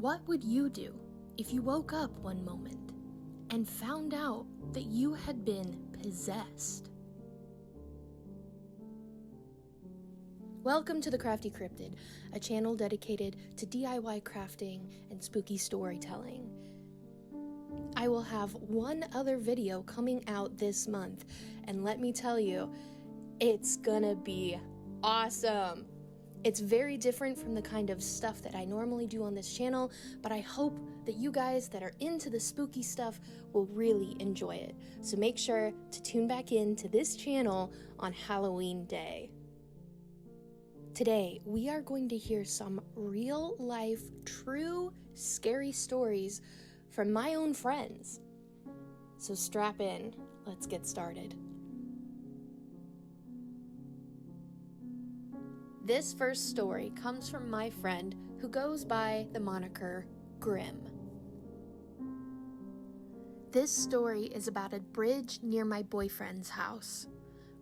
What would you do if you woke up one moment and found out that you had been possessed? Welcome to the Crafty Cryptid, a channel dedicated to DIY crafting and spooky storytelling. I will have one other video coming out this month, and let me tell you, it's gonna be awesome. It's very different from the kind of stuff that I normally do on this channel, but I hope that you guys that are into the spooky stuff will really enjoy it. So make sure to tune back in to this channel on Halloween Day. Today, we are going to hear some real-life, true, scary stories from my own friends. So strap in, let's get started. This first story comes from my friend who goes by the moniker Grim. This story is about a bridge near my boyfriend's house.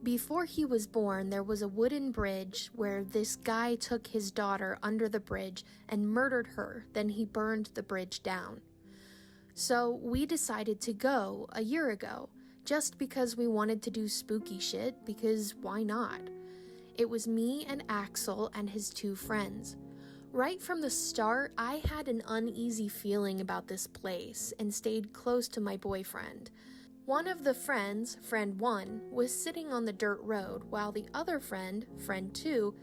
Before he was born, there was a wooden bridge where this guy took his daughter under the bridge and murdered her, then he burned the bridge down. So we decided to go a year ago, just because we wanted to do spooky shit, because why not? It was me and Axel and his two friends. Right from the start, I had an uneasy feeling about this place and stayed close to my boyfriend. One of the friends, friend 1, was sitting on the dirt road, while the other friend, friend 2,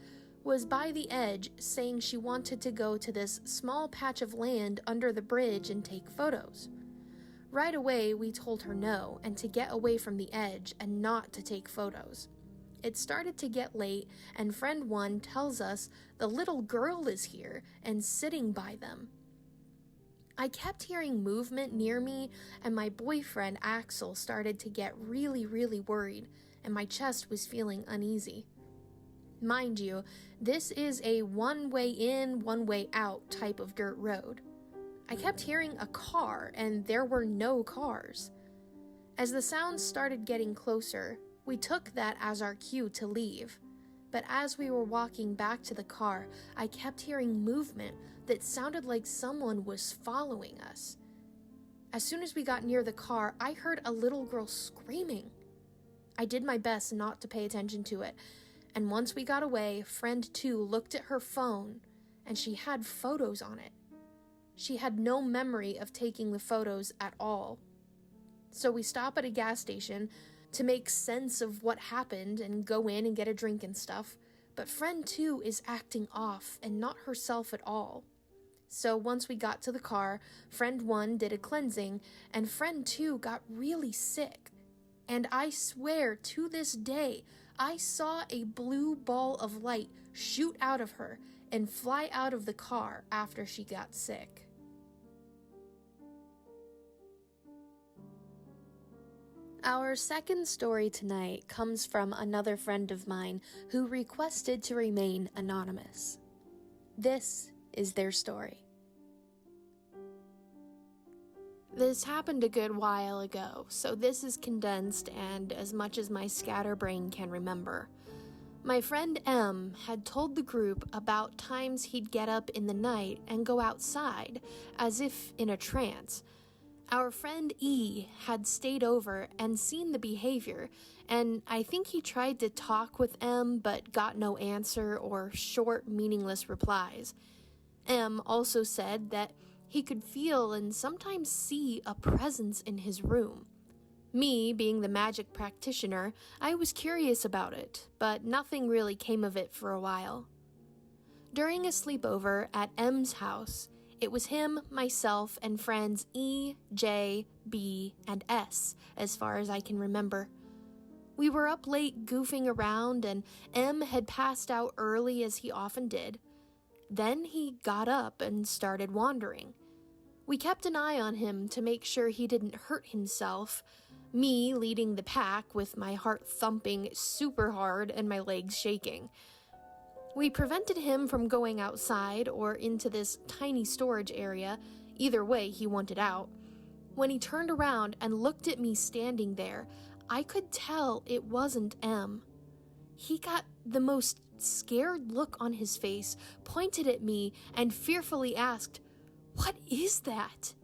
was by the edge saying she wanted to go to this small patch of land under the bridge and take photos. Right away, we told her no, and to get away from the edge and not to take photos. It started to get late, and friend 1 tells us the little girl is here and sitting by them. I kept hearing movement near me, and my boyfriend Axel started to get really worried, and my chest was feeling uneasy. Mind you, this is a one-way in, one-way out type of dirt road. I kept hearing a car, and there were no cars. As the sounds started getting closer, we took that as our cue to leave. But as we were walking back to the car, I kept hearing movement that sounded like someone was following us. As soon as we got near the car, I heard a little girl screaming. I did my best not to pay attention to it, and once we got away, friend 2 looked at her phone, and she had photos on it. She had no memory of taking the photos at all. So we stop at a gas station to make sense of what happened and go in and get a drink and stuff, but friend 2 is acting off and not herself at all. So once we got to the car, friend 1 did a cleansing, and friend 2 got really sick. And I swear to this day, I saw a blue ball of light shoot out of her and fly out of the car after she got sick. Our second story tonight comes from another friend of mine who requested to remain anonymous. This is their story. This happened a good while ago, so this is condensed and as much as my scatterbrain can remember. My friend M had told the group about times he'd get up in the night and go outside, as if in a trance. Our friend E had stayed over and seen the behavior, and I think he tried to talk with M but got no answer or short, meaningless replies. M also said that he could feel and sometimes see a presence in his room. Me, being the magic practitioner, I was curious about it, but nothing really came of it for a while. During a sleepover at M's house, it was him, myself, and friends E, J, B, and S, as far as I can remember. We were up late goofing around, and M had passed out early as he often did. Then he got up and started wandering. We kept an eye on him to make sure he didn't hurt himself, me leading the pack with my heart thumping super hard and my legs shaking. We prevented him from going outside or into this tiny storage area. Either way, he wanted out. When he turned around and looked at me standing there, I could tell it wasn't M. He got the most scared look on his face, pointed at me, and fearfully asked, What is that?"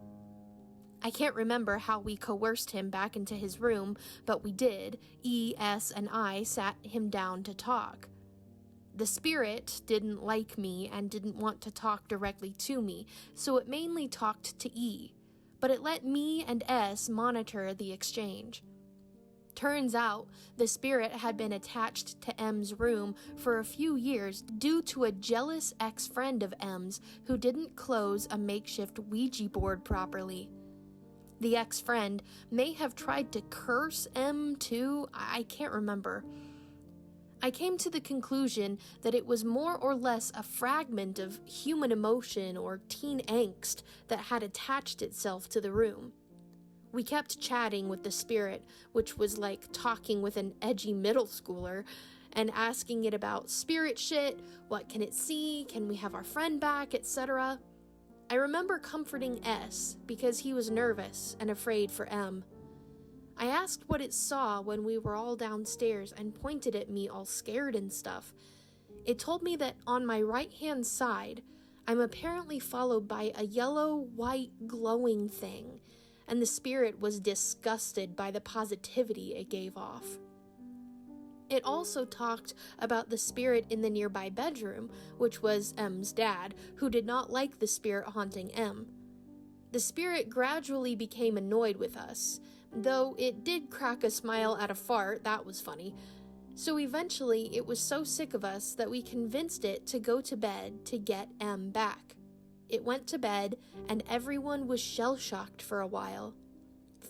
I can't remember how we coerced him back into his room, but we did. E, S, and I sat him down to talk. The spirit didn't like me and didn't want to talk directly to me, so it mainly talked to E, but it let me and S monitor the exchange. Turns out, the spirit had been attached to M's room for a few years due to a jealous ex-friend of M's who didn't close a makeshift Ouija board properly. The ex-friend may have tried to curse M too, I can't remember. I came to the conclusion that it was more or less a fragment of human emotion or teen angst that had attached itself to the room. We kept chatting with the spirit, which was like talking with an edgy middle schooler, and asking it about spirit shit, what can it see, can we have our friend back, etc. I remember comforting S because he was nervous and afraid for M. I asked what it saw when we were all downstairs and pointed at me all scared and stuff. It told me that on my right-hand side, I'm apparently followed by a yellow-white glowing thing, and the spirit was disgusted by the positivity it gave off. It also talked about the spirit in the nearby bedroom, which was M's dad, who did not like the spirit haunting M. The spirit gradually became annoyed with us, though it did crack a smile at a fart, that was funny. So eventually it was so sick of us that we convinced it to go to bed to get M back. It went to bed, and everyone was shell-shocked for a while.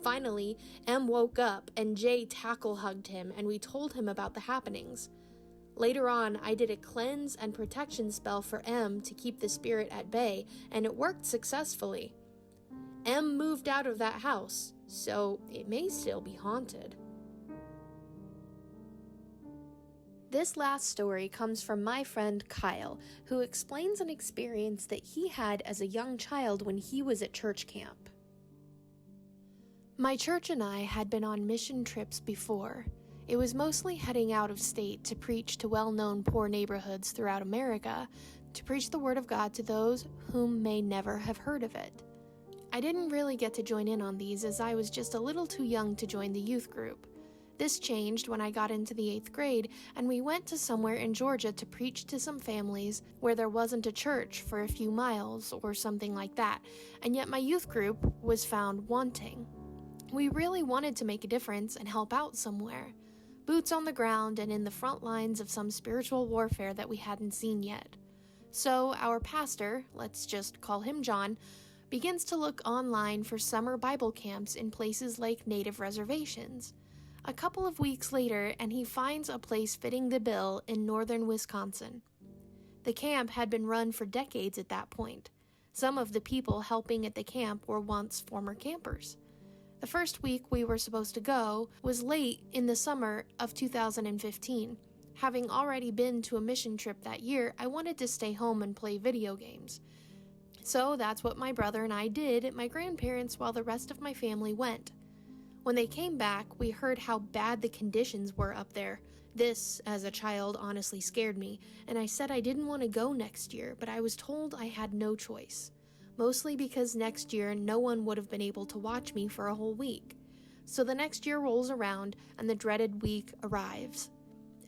Finally, M woke up and Jay tackle-hugged him and we told him about the happenings. Later on, I did a cleanse and protection spell for M to keep the spirit at bay, and it worked successfully. M moved out of that house, so it may still be haunted. This last story comes from my friend Kyle, who explains an experience that he had as a young child when he was at church camp. My church and I had been on mission trips before. It was mostly heading out of state to preach to well-known poor neighborhoods throughout America, to preach the word of God to those whom may never have heard of it. I didn't really get to join in on these as I was just a little too young to join the youth group. This changed when I got into the 8th grade and we went to somewhere in Georgia to preach to some families where there wasn't a church for a few miles or something like that, and yet my youth group was found wanting. We really wanted to make a difference and help out somewhere, boots on the ground and in the front lines of some spiritual warfare that we hadn't seen yet. So our pastor, let's just call him John, begins to look online for summer Bible camps in places like native reservations. A couple of weeks later, and he finds a place fitting the bill in northern Wisconsin. The camp had been run for decades at that point. Some of the people helping at the camp were once former campers. The first week we were supposed to go was late in the summer of 2015. Having already been to a mission trip that year, I wanted to stay home and play video games. So that's what my brother and I did at my grandparents' while the rest of my family went. When they came back, we heard how bad the conditions were up there. This, as a child, honestly scared me, and I said I didn't want to go next year, but I was told I had no choice. Mostly because next year no one would have been able to watch me for a whole week. So the next year rolls around and the dreaded week arrives.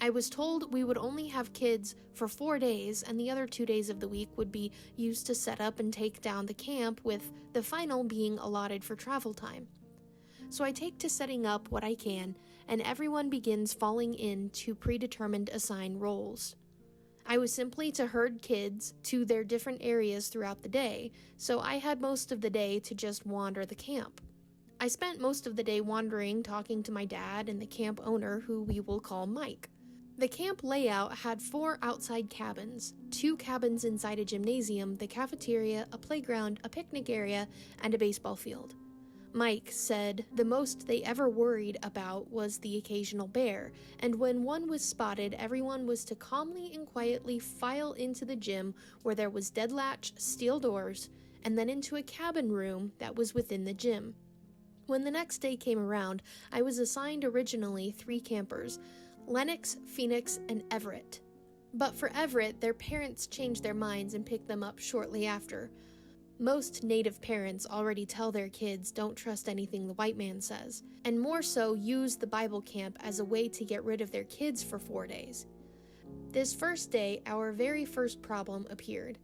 I was told we would only have kids for 4 days and the other 2 days of the week would be used to set up and take down the camp, with the final being allotted for travel time. So I take to setting up what I can, and everyone begins falling into predetermined assigned roles. I was simply to herd kids to their different areas throughout the day, so I had most of the day to just wander the camp. I spent most of the day wandering, talking to my dad and the camp owner, who we will call Mike. The camp layout had 4 outside cabins, 2 cabins inside a gymnasium, the cafeteria, a playground, a picnic area, and a baseball field. Mike said the most they ever worried about was the occasional bear, and when one was spotted, everyone was to calmly and quietly file into the gym where there was dead latch, steel doors, and then into a cabin room that was within the gym. When the next day came around, I was assigned originally 3 campers, Lennox, Phoenix, and Everett. But for Everett, their parents changed their minds and picked them up shortly after. Most Native parents already tell their kids don't trust anything the white man says, and more so use the Bible camp as a way to get rid of their kids for 4 days. This first day, our very first problem appeared.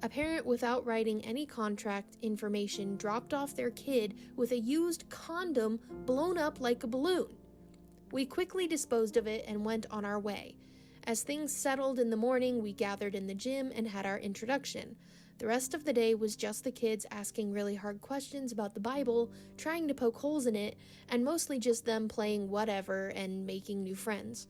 A parent without writing any contract information dropped off their kid with a used condom blown up like a balloon. We quickly disposed of it and went on our way. As things settled in the morning, we gathered in the gym and had our introduction. The rest of the day was just the kids asking really hard questions about the Bible, trying to poke holes in it, and mostly just them playing whatever and making new friends.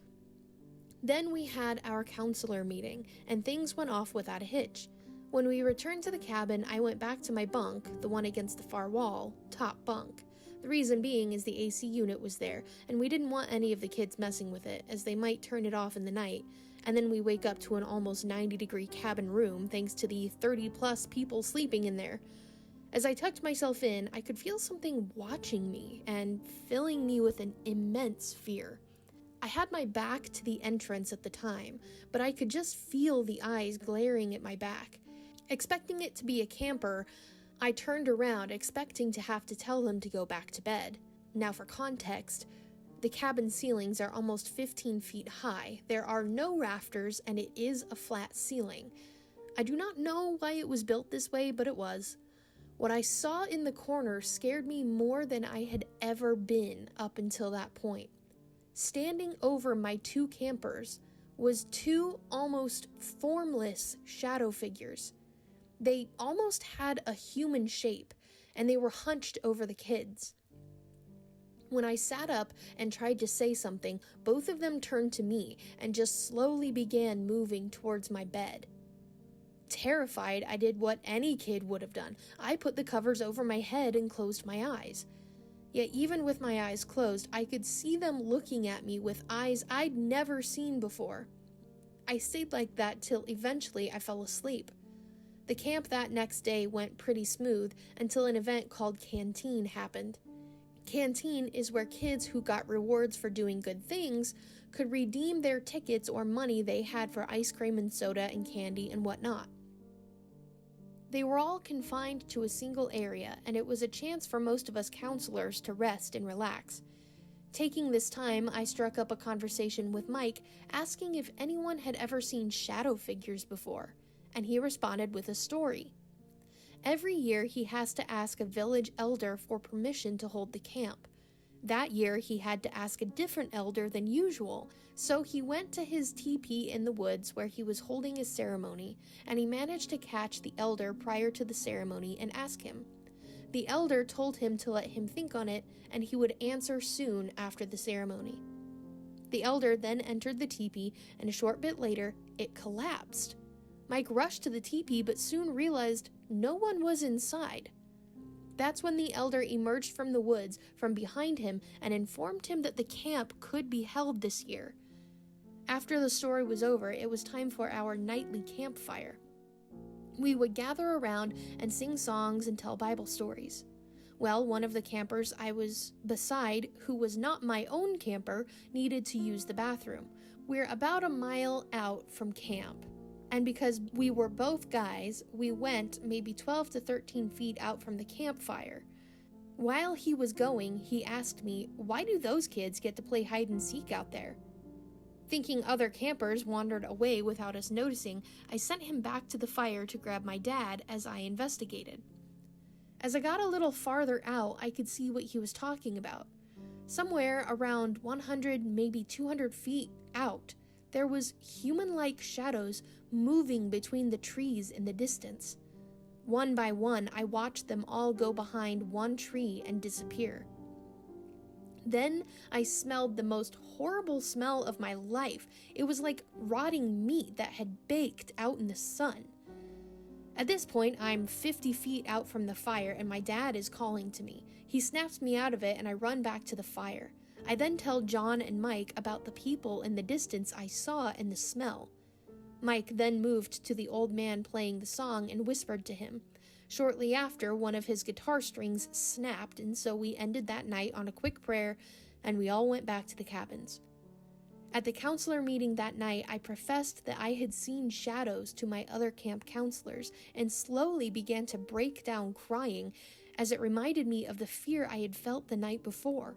Then we had our counselor meeting, and things went off without a hitch. When we returned to the cabin, I went back to my bunk, the one against the far wall, top bunk. The reason being is the AC unit was there, and we didn't want any of the kids messing with it, as they might turn it off in the night, and then we wake up to an almost 90-degree cabin room thanks to the 30-plus people sleeping in there. As I tucked myself in, I could feel something watching me and filling me with an immense fear. I had my back to the entrance at the time, but I could just feel the eyes glaring at my back. Expecting it to be a camper, I turned around, expecting to have to tell them to go back to bed. Now for context, the cabin ceilings are almost 15 feet high. There are no rafters, and it is a flat ceiling. I do not know why it was built this way, but it was. What I saw in the corner scared me more than I had ever been up until that point. Standing over my two campers was two almost formless shadow figures. They almost had a human shape, and they were hunched over the kids. When I sat up and tried to say something, both of them turned to me and just slowly began moving towards my bed. Terrified, I did what any kid would have done. I put the covers over my head and closed my eyes. Yet even with my eyes closed, I could see them looking at me with eyes I'd never seen before. I stayed like that till eventually I fell asleep. The camp that next day went pretty smooth until an event called Canteen happened. Canteen is where kids who got rewards for doing good things could redeem their tickets or money they had for ice cream and soda and candy and whatnot. They were all confined to a single area, and it was a chance for most of us counselors to rest and relax. Taking this time, I struck up a conversation with Mike, asking if anyone had ever seen shadow figures before, and he responded with a story. Every year, he has to ask a village elder for permission to hold the camp. That year, he had to ask a different elder than usual, so he went to his teepee in the woods where he was holding his ceremony, and he managed to catch the elder prior to the ceremony and ask him. The elder told him to let him think on it, and he would answer soon after the ceremony. The elder then entered the teepee, and a short bit later, it collapsed. Mike rushed to the teepee, but soon realized no one was inside. That's when the elder emerged from the woods from behind him and informed him that the camp could be held this year. After the story was over, it was time for our nightly campfire. We would gather around and sing songs and tell Bible stories. Well, one of the campers I was beside, who was not my own camper, needed to use the bathroom. We're about a mile out from camp. And because we were both guys, we went maybe 12 to 13 feet out from the campfire. While he was going, he asked me, "Why do those kids get to play hide and seek out there?" Thinking other campers wandered away without us noticing, I sent him back to the fire to grab my dad as I investigated. As I got a little farther out, I could see what he was talking about. Somewhere around 100, maybe 200 feet out, there was human-like shadows moving between the trees in the distance. One by one, I watched them all go behind one tree and disappear. Then I smelled the most horrible smell of my life. It was like rotting meat that had baked out in the sun. At this point, I'm 50 feet out from the fire and my dad is calling to me. He snaps me out of it and I run back to the fire. I then tell John and Mike about the people in the distance I saw and the smell. Mike then moved to the old man playing the song and whispered to him. Shortly after, one of his guitar strings snapped, and so we ended that night on a quick prayer, and we all went back to the cabins. At the counselor meeting that night, I professed that I had seen shadows to my other camp counselors and slowly began to break down crying as it reminded me of the fear I had felt the night before.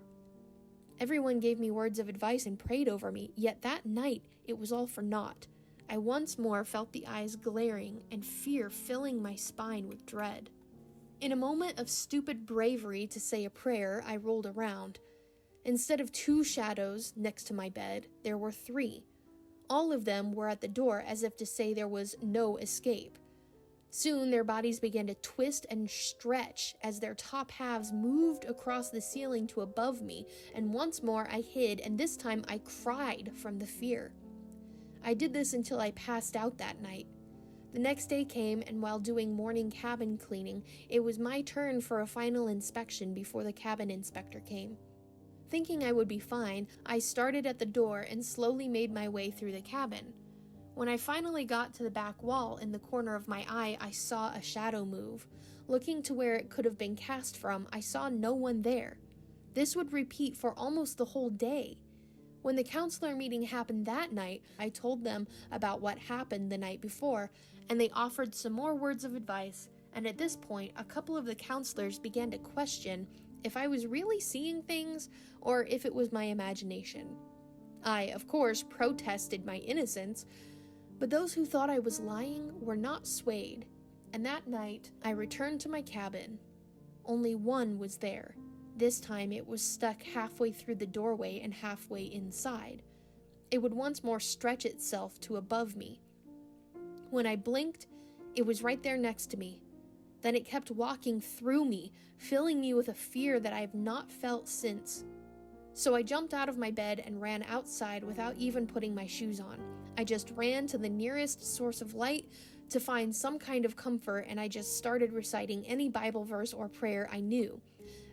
Everyone gave me words of advice and prayed over me, yet that night it was all for naught. I once more felt the eyes glaring and fear filling my spine with dread. In a moment of stupid bravery to say a prayer, I rolled around. Instead of 2 shadows next to my bed, there were 3. All of them were at the door as if to say there was no escape. Soon their bodies began to twist and stretch as their top halves moved across the ceiling to above me, and once more I hid, and this time I cried from the fear. I did this until I passed out that night. The next day came, and while doing morning cabin cleaning, it was my turn for a final inspection before the cabin inspector came. Thinking I would be fine, I started at the door and slowly made my way through the cabin. When I finally got to the back wall in the corner of my eye, I saw a shadow move. Looking to where it could have been cast from, I saw no one there. This would repeat for almost the whole day. When the counselor meeting happened that night, I told them about what happened the night before, and they offered some more words of advice, and at this point, a couple of the counselors began to question if I was really seeing things or if it was my imagination. I, of course, protested my innocence, but those who thought I was lying were not swayed, and that night I returned to my cabin. Only one was there. This time it was stuck halfway through the doorway and halfway inside. It would once more stretch itself to above me. When I blinked, it was right there next to me. Then it kept walking through me, filling me with a fear that I have not felt since. So I jumped out of my bed and ran outside without even putting my shoes on. I just ran to the nearest source of light to find some kind of comfort, and I just started reciting any Bible verse or prayer I knew.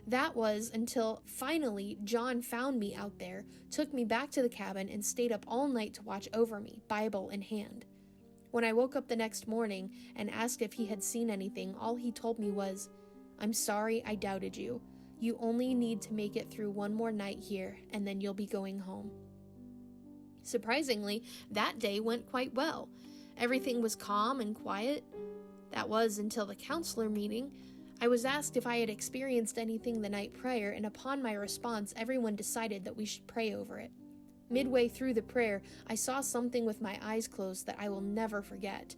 That was until finally John found me out there, took me back to the cabin, and stayed up all night to watch over me, Bible in hand. When I woke up the next morning and asked if he had seen anything, all he told me was, "I'm sorry I doubted you. You only need to make it through one more night here, and then you'll be going home." Surprisingly, that day went quite well. Everything was calm and quiet. That was until the counselor meeting. I was asked if I had experienced anything the night prior, and upon my response, everyone decided that we should pray over it. Midway through the prayer, I saw something with my eyes closed that I will never forget.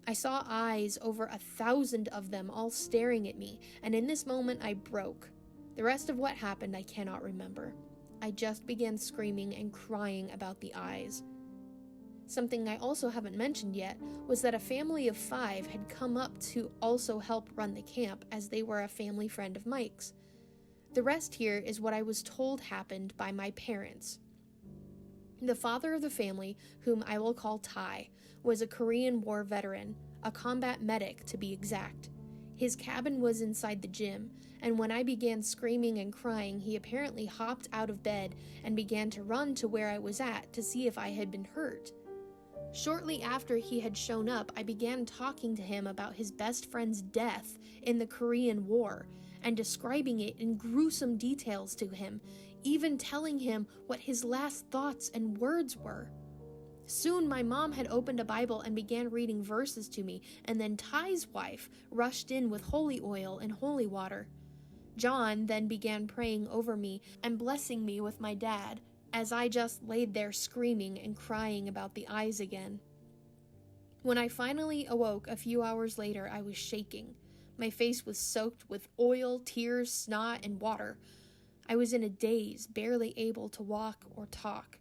I saw eyes, over 1,000 of them, all staring at me, and in this moment I broke. The rest of what happened I cannot remember. I just began screaming and crying about the eyes. Something I also haven't mentioned yet was that a family of 5 had come up to also help run the camp, as they were a family friend of Mike's. The rest here is what I was told happened by my parents. The father of the family, whom I will call Ty, was a Korean War veteran, a combat medic to be exact. His cabin was inside the gym, and when I began screaming and crying, he apparently hopped out of bed and began to run to where I was at to see if I had been hurt. Shortly after he had shown up, I began talking to him about his best friend's death in the Korean War and describing it in gruesome details to him, even telling him what his last thoughts and words were. Soon my mom had opened a Bible and began reading verses to me, and then Ty's wife rushed in with holy oil and holy water. John then began praying over me and blessing me with my dad, as I just laid there screaming and crying about the eyes again. When I finally awoke a few hours later, I was shaking. My face was soaked with oil, tears, snot, and water. I was in a daze, barely able to walk or talk.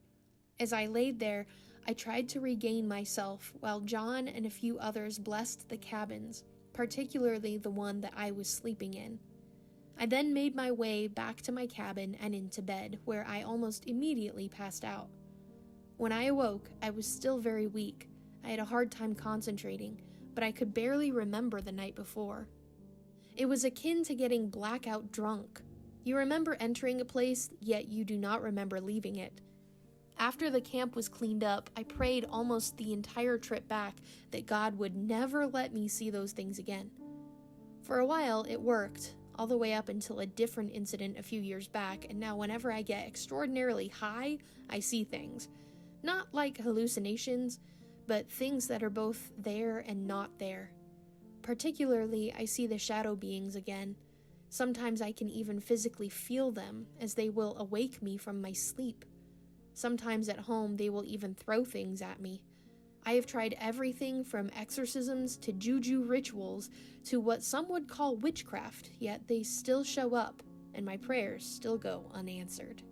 As I laid there, I tried to regain myself while John and a few others blessed the cabins, particularly the one that I was sleeping in. I then made my way back to my cabin and into bed, where I almost immediately passed out. When I awoke, I was still very weak. I had a hard time concentrating, but I could barely remember the night before. It was akin to getting blackout drunk. You remember entering a place, yet you do not remember leaving it. After the camp was cleaned up, I prayed almost the entire trip back that God would never let me see those things again. For a while, it worked, all the way up until a different incident a few years back, and now whenever I get extraordinarily high, I see things. Not like hallucinations, but things that are both there and not there. Particularly, I see the shadow beings again. Sometimes I can even physically feel them, as they will awake me from my sleep. Sometimes at home, they will even throw things at me. I have tried everything from exorcisms to juju rituals to what some would call witchcraft, yet they still show up, and my prayers still go unanswered.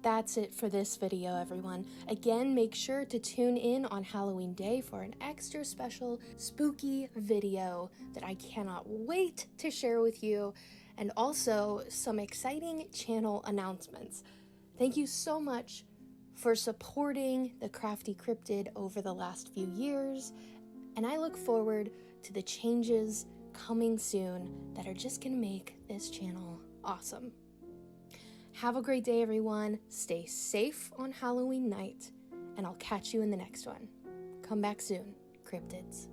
That's it for this video, everyone. Again, make sure to tune in on Halloween Day for an extra special spooky video that I cannot wait to share with you, and also some exciting channel announcements. Thank you so much for supporting the Crafty Cryptid over the last few years, and I look forward to the changes coming soon that are just gonna make this channel awesome. Have a great day, everyone. Stay safe on Halloween night, and I'll catch you in the next one. Come back soon, cryptids.